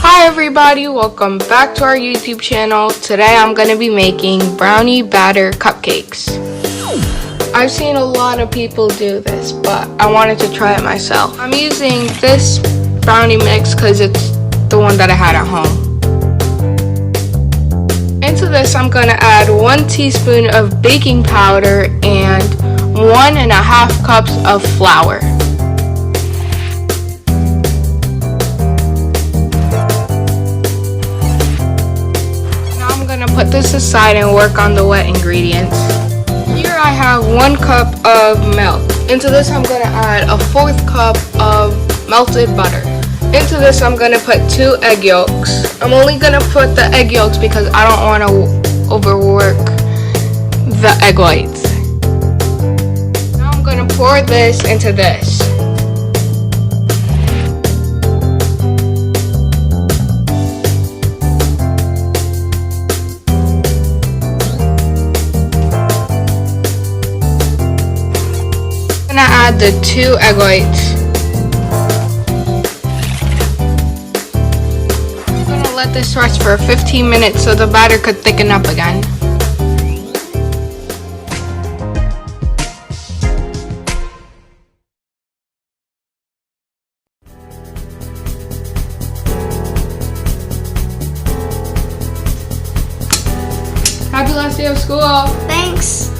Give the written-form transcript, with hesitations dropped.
Hi everybody, welcome back to our YouTube channel. Today I'm going to be making brownie batter cupcakes. I've seen a lot of people do this, but I wanted to try it myself. I'm using this brownie mix because it's the one that I had at home. Into this I'm going to add 1 teaspoon of baking powder and 1.5 cups of flour. Put this aside and work on the wet ingredients. Here I have 1 cup of milk. Into this I'm going to add a 1/4 cup of melted butter. Into this I'm going to put 2 egg yolks. I'm only going to put the egg yolks because I don't want to overwork the egg whites. Now I'm going to pour this into this. I'm gonna add the 2 egg whites. I'm gonna let this rest for 15 minutes so the batter could thicken up again. Happy last day of school. Thanks.